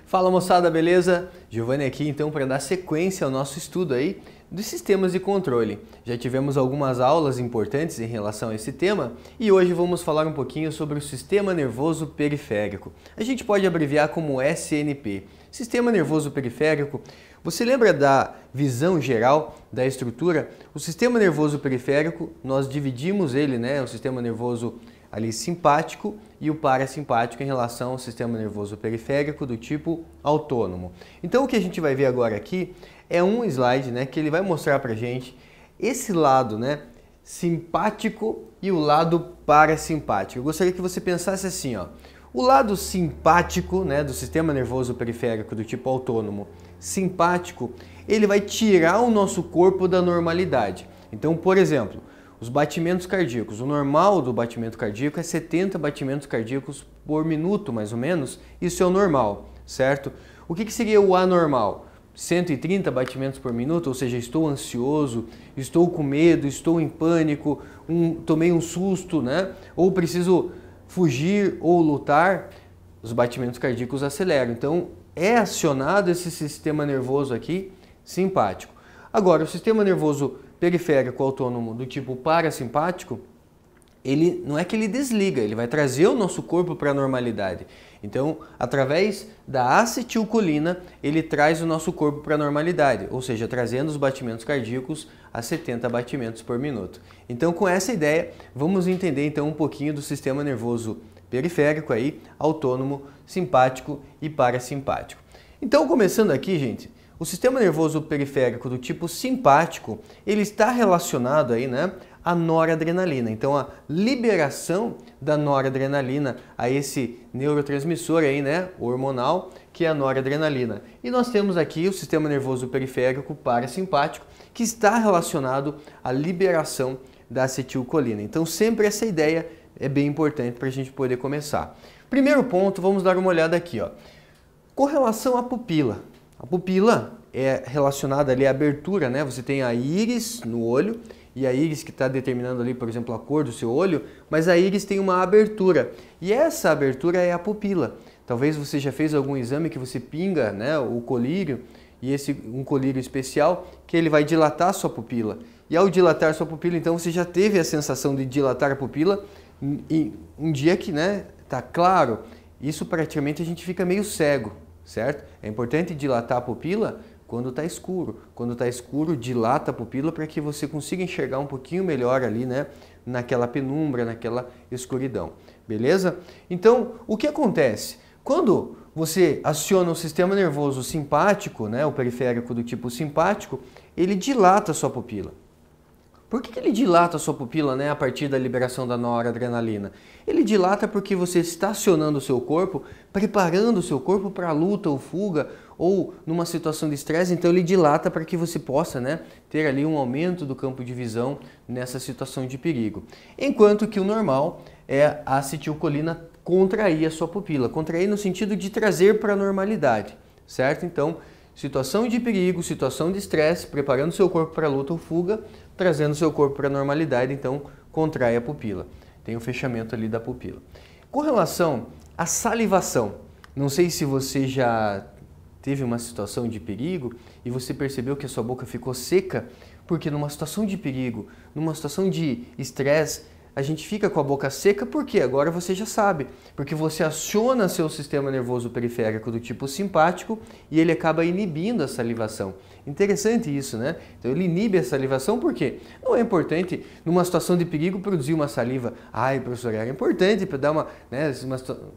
Fala moçada, beleza? Giovanni aqui então para dar sequência ao nosso estudo aí dos sistemas de controle. Já tivemos algumas aulas importantes em relação a esse tema e hoje vamos falar um pouquinho sobre o sistema nervoso periférico. A gente pode abreviar como SNP. Sistema nervoso periférico. Você lembra da visão geral da estrutura? O sistema nervoso periférico, nós dividimos ele, né, o sistema nervoso ali simpático e o parasimpático em relação ao sistema nervoso periférico do tipo autônomo. Então o que a gente vai ver agora aqui é um slide, né, que ele vai mostrar pra gente esse lado, né, simpático e o lado parasimpático. Eu gostaria que você pensasse assim, ó. O lado simpático, né, do sistema nervoso periférico do tipo autônomo, simpático, ele vai tirar o nosso corpo da normalidade. Então, por exemplo, os batimentos cardíacos. O normal do batimento cardíaco é 70 batimentos cardíacos por minuto, mais ou menos. Isso é o normal, certo? O que seria o anormal? 130 batimentos por minuto, ou seja, estou ansioso, estou com medo, estou em pânico, tomei um susto, né? Ou preciso fugir ou lutar, os batimentos cardíacos aceleram. Então, é acionado esse sistema nervoso aqui simpático. Agora, o sistema nervoso periférico autônomo do tipo parasimpático, ele não é que ele desliga, ele vai trazer o nosso corpo para a normalidade. Então, através da acetilcolina, ele traz o nosso corpo para a normalidade, ou seja, trazendo os batimentos cardíacos a 70 batimentos por minuto. Então, com essa ideia, vamos entender então um pouquinho do sistema nervoso periférico aí, autônomo, simpático e parasimpático. Então, começando aqui, gente, o sistema nervoso periférico do tipo simpático, ele está relacionado aí, né, à noradrenalina. Então, a liberação da noradrenalina a esse neurotransmissor aí, né, hormonal, que é a noradrenalina. E nós temos aqui o sistema nervoso periférico parasimpático, que está relacionado à liberação da acetilcolina. Então, sempre essa ideia é bem importante para a gente poder começar. Primeiro ponto, vamos dar uma olhada aqui, ó. Com relação à pupila. A pupila é relacionada ali à abertura, né? Você tem a íris no olho e a íris que está determinando ali, por exemplo, a cor do seu olho, mas a íris tem uma abertura e essa abertura é a pupila. Talvez você já fez algum exame que você pinga, né, o colírio e um colírio especial que ele vai dilatar a sua pupila. E ao dilatar a sua pupila, então você já teve a sensação de dilatar a pupila e um dia que, né, tá claro, isso praticamente a gente fica meio cego. Certo? É importante dilatar a pupila quando está escuro. Quando está escuro, dilata a pupila para que você consiga enxergar um pouquinho melhor ali, né? Naquela penumbra, naquela escuridão. Beleza? Então, o que acontece? Quando você aciona o sistema nervoso simpático, né? O periférico do tipo simpático, ele dilata a sua pupila. Por que ele dilata a sua pupila, né, a partir da liberação da noradrenalina? Ele dilata porque você está acionando o seu corpo, preparando o seu corpo para a luta ou fuga ou numa situação de estresse, então ele dilata para que você possa, né, ter ali um aumento do campo de visão nessa situação de perigo. Enquanto que o normal é a acetilcolina contrair a sua pupila, contrair no sentido de trazer para a normalidade, certo? Então, situação de perigo, situação de estresse, preparando seu corpo para luta ou fuga, trazendo seu corpo para a normalidade, então contrai a pupila. Tem o fechamento ali da pupila. Com relação à salivação, não sei se você já teve uma situação de perigo e você percebeu que a sua boca ficou seca, porque numa situação de perigo, numa situação de estresse, a gente fica com a boca seca porque agora você já sabe, porque você aciona seu sistema nervoso periférico do tipo simpático e ele acaba inibindo a salivação. Interessante isso, né? Então ele inibe a salivação porque não é importante numa situação de perigo produzir uma saliva. Ai, professor, era importante para dar uma, né,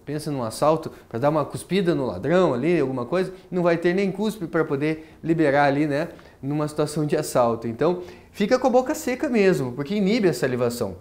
pensa num assalto, para dar uma cuspida no ladrão ali, alguma coisa, não vai ter nem cuspe para poder liberar ali, né, numa situação de assalto. Então fica com a boca seca mesmo, porque inibe a salivação.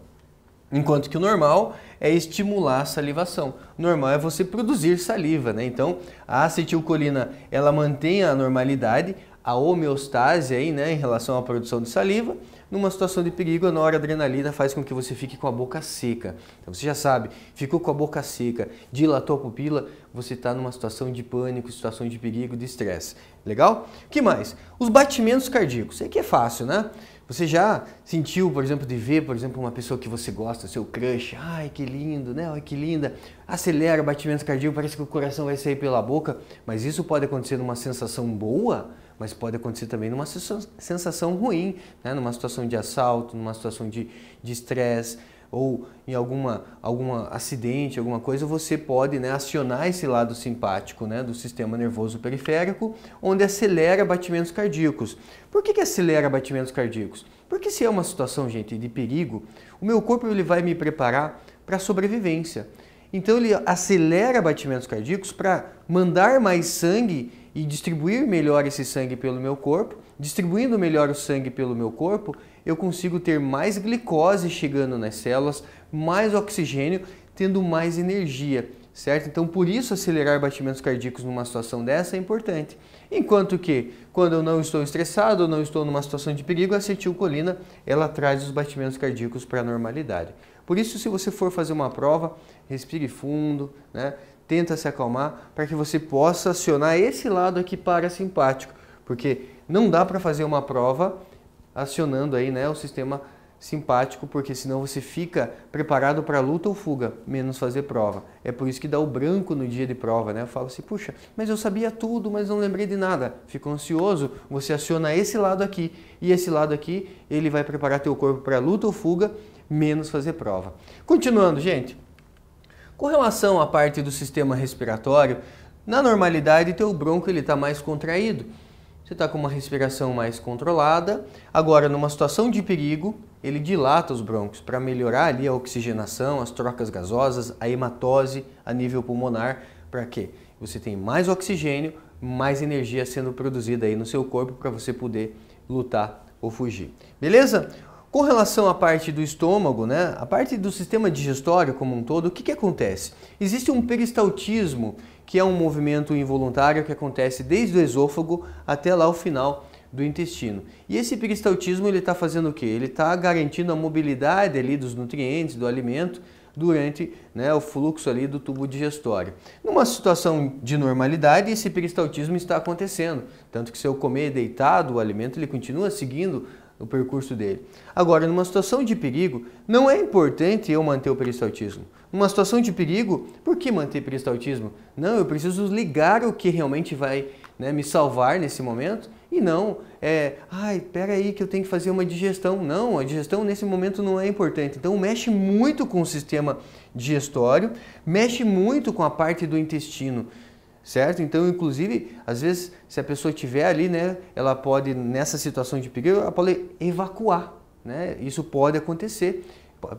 Enquanto que o normal é estimular a salivação. O normal é você produzir saliva, né? Então, a acetilcolina, ela mantém a normalidade, a homeostase aí, né, em relação à produção de saliva. Numa situação de perigo, a noradrenalina faz com que você fique com a boca seca. Então, você já sabe, ficou com a boca seca, dilatou a pupila, você está numa situação de pânico, situação de perigo, de estresse. Legal? O que mais? Os batimentos cardíacos. Isso aqui é fácil, né? Você já sentiu, por exemplo, de ver, por exemplo, uma pessoa que você gosta, seu crush, ai que lindo, né? Ai que linda, acelera o batimento cardíaco, parece que o coração vai sair pela boca, mas isso pode acontecer numa sensação boa, mas pode acontecer também numa sensação ruim, né? Numa situação de assalto, numa situação de estresse, ou em algum acidente, alguma coisa, você pode, né, acionar esse lado simpático, né, do sistema nervoso periférico, onde acelera batimentos cardíacos. Por que acelera batimentos cardíacos? Porque se é uma situação, gente, de perigo, o meu corpo ele vai me preparar para a sobrevivência. Então ele acelera batimentos cardíacos para mandar mais sangue e distribuir melhor esse sangue pelo meu corpo. Distribuindo melhor o sangue pelo meu corpo, eu consigo ter mais glicose chegando nas células, mais oxigênio, tendo mais energia, certo? Então, por isso, acelerar batimentos cardíacos numa situação dessa é importante. Enquanto que, quando eu não estou estressado ou não estou numa situação de perigo, a acetilcolina, ela traz os batimentos cardíacos para a normalidade. Por isso, se você for fazer uma prova, respire fundo, né? Tenta se acalmar para que você possa acionar esse lado aqui parasimpático, porque não dá para fazer uma prova acionando aí, né, o sistema simpático, porque senão você fica preparado para luta ou fuga, menos fazer prova. É por isso que dá o branco no dia de prova, né? Eu falo assim, puxa, mas eu sabia tudo, mas não lembrei de nada. Ficou ansioso, você aciona esse lado aqui, e esse lado aqui, ele vai preparar teu corpo para luta ou fuga, menos fazer prova. Continuando, gente. Com relação à parte do sistema respiratório, na normalidade, teu bronco ele está mais contraído. Você está com uma respiração mais controlada. Agora, numa situação de perigo, ele dilata os brônquios para melhorar ali a oxigenação, as trocas gasosas, a hematose a nível pulmonar. Para quê? Você tem mais oxigênio, mais energia sendo produzida aí no seu corpo para você poder lutar ou fugir. Beleza? Com relação à parte do estômago, né, a parte do sistema digestório como um todo, o que acontece? Existe um peristaltismo, que é um movimento involuntário que acontece desde o esôfago até lá o final do intestino. E esse peristaltismo ele está fazendo o quê? Ele está garantindo a mobilidade ali dos nutrientes, do alimento, durante, né, o fluxo ali do tubo digestório. Numa situação de normalidade, esse peristaltismo está acontecendo, tanto que se eu comer deitado o alimento, ele continua seguindo o percurso dele. Agora, numa situação de perigo, não é importante eu manter o peristaltismo. Numa situação de perigo, por que manter peristaltismo? Não, eu preciso ligar o que realmente vai, né, me salvar nesse momento e não, espera aí que eu tenho que fazer uma digestão. Não, a digestão nesse momento não é importante. Então, mexe muito com o sistema digestório, mexe muito com a parte do intestino. Certo? Então, inclusive, às vezes, se a pessoa estiver ali, né, ela pode, nessa situação de perigo, ela pode evacuar, né? Isso pode acontecer,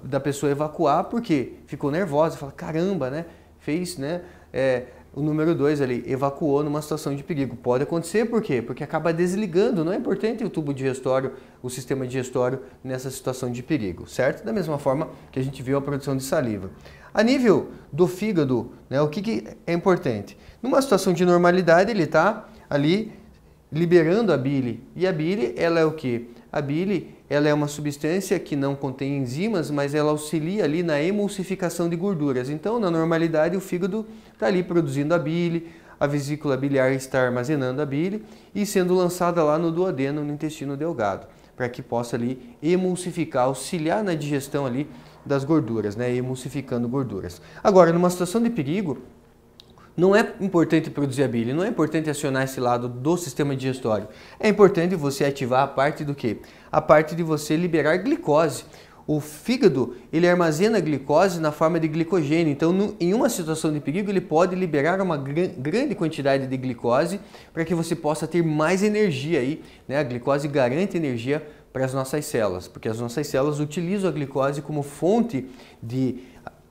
da pessoa evacuar porque ficou nervosa, fala, caramba, né? Fez, né, o número 2 ali, evacuou numa situação de perigo. Pode acontecer, por quê? Porque acaba desligando, não é importante o tubo digestório, o sistema digestório nessa situação de perigo, certo? Da mesma forma que a gente viu a produção de saliva. A nível do fígado, né, o que é importante? Numa situação de normalidade, ele está ali liberando a bile. E a bile, ela é o quê? A bile, ela é uma substância que não contém enzimas, mas ela auxilia ali na emulsificação de gorduras. Então, na normalidade, o fígado está ali produzindo a bile, a vesícula biliar está armazenando a bile e sendo lançada lá no duodeno, no intestino delgado, para que possa ali emulsificar, auxiliar na digestão ali das gorduras, né, emulsificando gorduras. Agora, numa situação de perigo, não é importante produzir a bile, não é importante acionar esse lado do sistema digestório. É importante você ativar a parte do quê? A parte de você liberar glicose. O fígado, ele armazena glicose na forma de glicogênio. Então, em uma situação de perigo, ele pode liberar uma grande quantidade de glicose para que você possa ter mais energia aí, né? A glicose garante energia para as nossas células, porque as nossas células utilizam a glicose como fonte de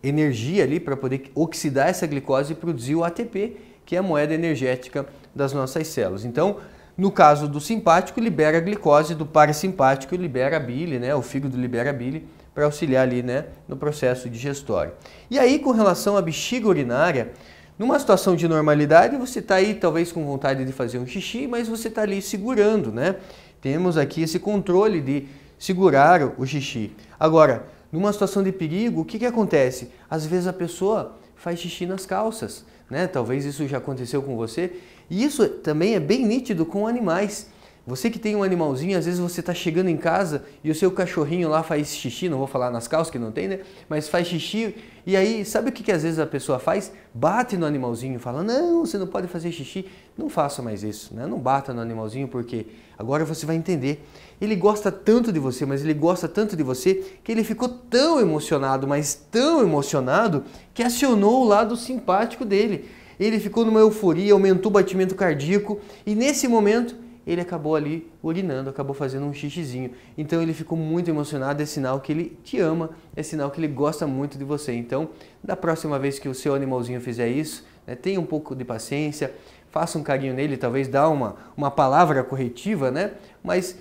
energia ali para poder oxidar essa glicose e produzir o ATP, que é a moeda energética das nossas células. Então, no caso do simpático, libera a glicose, do parasimpático libera a bile, né? O fígado libera a bile para auxiliar ali, né, no processo digestório. E aí, com relação à bexiga urinária, numa situação de normalidade, você está aí talvez com vontade de fazer um xixi, mas você está ali segurando, né? Temos aqui esse controle de segurar o xixi. Agora, numa situação de perigo, o que acontece? Às vezes a pessoa faz xixi nas calças, né? Talvez isso já aconteceu com você. E isso também é bem nítido com animais. Você que tem um animalzinho, às vezes você está chegando em casa e o seu cachorrinho lá faz xixi, não vou falar nas calças que não tem, né? Mas faz xixi e aí, sabe o que às vezes a pessoa faz? Bate no animalzinho, fala, não, você não pode fazer xixi. Não faça mais isso, né? Não bata no animalzinho porque agora você vai entender. Ele gosta tanto de você, mas ele gosta tanto de você que ele ficou tão emocionado, mas tão emocionado que acionou o lado simpático dele. Ele ficou numa euforia, aumentou o batimento cardíaco e nesse momento ele acabou ali urinando, acabou fazendo um xixizinho. Então ele ficou muito emocionado, é sinal que ele te ama, é sinal que ele gosta muito de você. Então, da próxima vez que o seu animalzinho fizer isso, né, tenha um pouco de paciência, faça um carinho nele, talvez dá uma palavra corretiva, né? Mas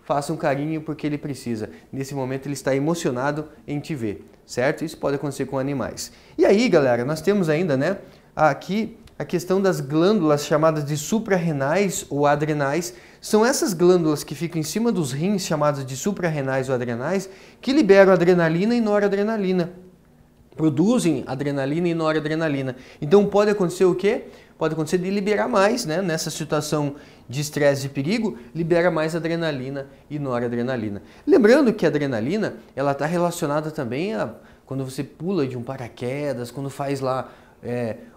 faça um carinho porque ele precisa. Nesse momento ele está emocionado em te ver, certo? Isso pode acontecer com animais. E aí, galera, nós temos ainda, né, aqui a questão das glândulas chamadas de suprarrenais ou adrenais. São essas glândulas que ficam em cima dos rins, chamadas de suprarrenais ou adrenais, que liberam adrenalina e noradrenalina. Produzem adrenalina e noradrenalina. Então pode acontecer o quê? Pode acontecer de liberar mais, né? Nessa situação de estresse e perigo, libera mais adrenalina e noradrenalina. Lembrando que a adrenalina, ela está relacionada também a quando você pula de um paraquedas, quando faz lá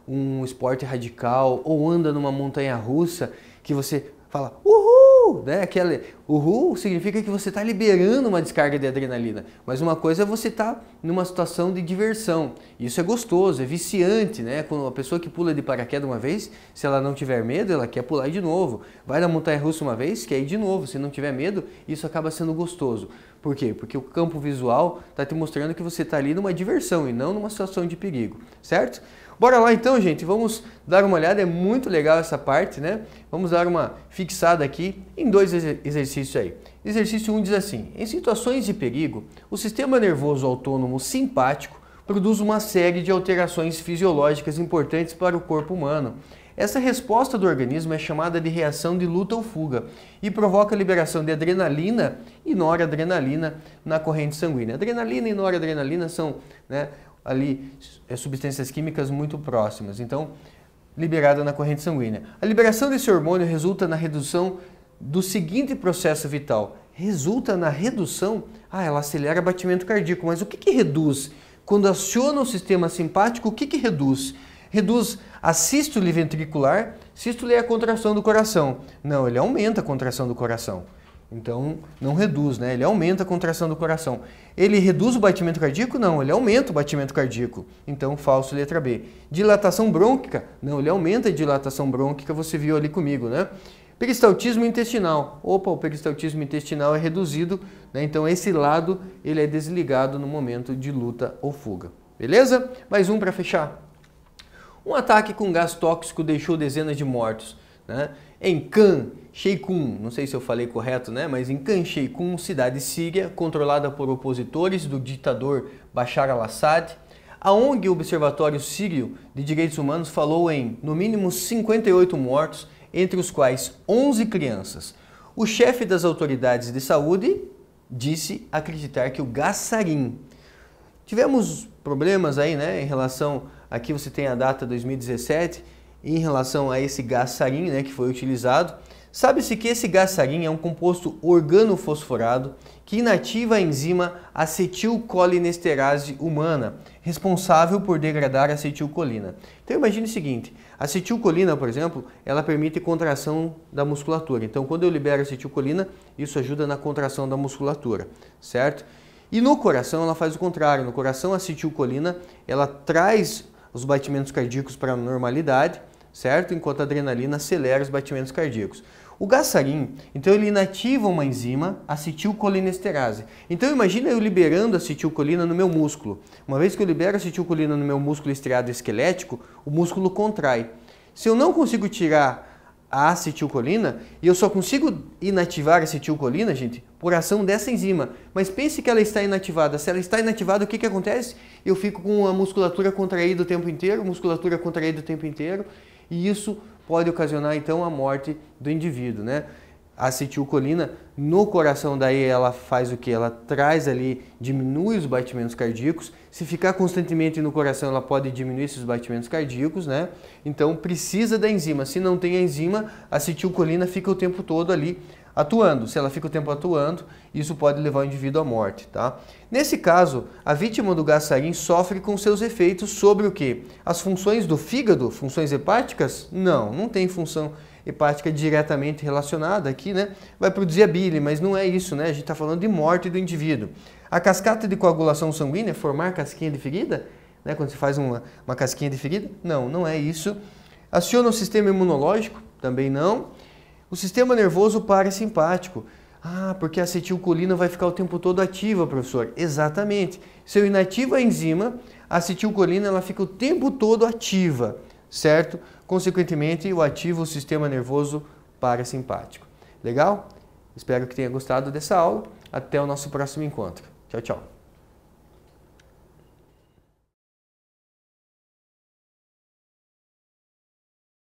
um esporte radical ou anda numa montanha-russa que você fala uhul, né? Aquele uhul significa que você está liberando uma descarga de adrenalina, mas uma coisa é você estar numa situação de diversão. Isso é gostoso, é viciante, né? Quando a pessoa que pula de paraquedas uma vez, se ela não tiver medo, ela quer pular de novo. Vai na montanha-russa uma vez, quer ir de novo. Se não tiver medo, isso acaba sendo gostoso. Por quê? Porque o campo visual está te mostrando que você está ali numa diversão e não numa situação de perigo, certo? Bora lá então, gente, vamos dar uma olhada, é muito legal essa parte, né? Vamos dar uma fixada aqui em dois exercícios aí. Exercício 1 diz assim, em situações de perigo, o sistema nervoso autônomo simpático produz uma série de alterações fisiológicas importantes para o corpo humano. Essa resposta do organismo é chamada de reação de luta ou fuga e provoca a liberação de adrenalina e noradrenalina na corrente sanguínea. Adrenalina e noradrenalina são, né, ali substâncias químicas muito próximas, então liberada na corrente sanguínea. A liberação desse hormônio resulta na redução do seguinte processo vital. Resulta na redução? Ela acelera o batimento cardíaco, mas o que reduz? Quando aciona o sistema simpático, o que reduz? Reduz a sístole ventricular. Sístole é a contração do coração. Não, ele aumenta a contração do coração. Então, não reduz, né? Ele aumenta a contração do coração. Ele reduz o batimento cardíaco? Não, ele aumenta o batimento cardíaco. Então, falso, letra B. Dilatação brônquica? Não, ele aumenta a dilatação brônquica, você viu ali comigo, né? Peristaltismo intestinal. Opa, o peristaltismo intestinal é reduzido, né? Então, esse lado, ele é desligado no momento de luta ou fuga. Beleza? Mais um para fechar. Um ataque com gás tóxico deixou dezenas de mortos, né? Em Khan Sheikhoun, não sei se eu falei correto, né? Mas em Khan Sheikhoun, cidade síria, controlada por opositores do ditador Bashar al-Assad, a ONG Observatório Sírio de Direitos Humanos falou em, no mínimo, 58 mortos, entre os quais 11 crianças. O chefe das autoridades de saúde disse acreditar que o gás sarin. Tivemos problemas aí, né, em relação, aqui você tem a data 2017, em relação a esse gás sarin, né, que foi utilizado. Sabe-se que esse gás sarin é um composto organofosforado que inativa a enzima acetilcolinesterase humana, responsável por degradar a acetilcolina. Então imagine o seguinte, a acetilcolina, por exemplo, ela permite contração da musculatura. Então quando eu libero a acetilcolina, isso ajuda na contração da musculatura, certo? E no coração ela faz o contrário, no coração a acetilcolina, ela traz os batimentos cardíacos para a normalidade, certo? Enquanto a adrenalina acelera os batimentos cardíacos. O gás sarin, então ele inativa uma enzima, acetilcolinesterase. Então imagina eu liberando acetilcolina no meu músculo. Uma vez que eu libero acetilcolina no meu músculo estriado esquelético, o músculo contrai. Se eu não consigo tirar a acetilcolina, e eu só consigo inativar a acetilcolina, gente, por ação dessa enzima. Mas pense que ela está inativada. Se ela está inativada, o que acontece? Eu fico com a musculatura contraída o tempo inteiro, e isso pode ocasionar então a morte do indivíduo, né? A acetilcolina no coração, daí ela faz o que? Ela traz ali, diminui os batimentos cardíacos. Se ficar constantemente no coração, ela pode diminuir esses batimentos cardíacos, né? Então precisa da enzima. Se não tem a enzima, a acetilcolina fica o tempo todo ali atuando. Se ela fica o tempo atuando, isso pode levar o indivíduo à morte, tá? Nesse caso, a vítima do gás sarin sofre com seus efeitos sobre o quê? As funções do fígado, funções hepáticas? Não tem função hepática diretamente relacionada aqui, né? Vai produzir a bile, mas não é isso, né? A gente está falando de morte do indivíduo. A cascata de coagulação sanguínea, formar casquinha de ferida, né? Quando você faz uma casquinha de ferida? Não é isso. Aciona o sistema imunológico? Também não. O sistema nervoso parasimpático. Porque a acetilcolina vai ficar o tempo todo ativa, professor. Exatamente. Se eu inativo a enzima, a acetilcolina ela fica o tempo todo ativa, certo? Consequentemente, eu ativo o sistema nervoso parasimpático. Legal? Espero que tenha gostado dessa aula. Até o nosso próximo encontro. Tchau, tchau.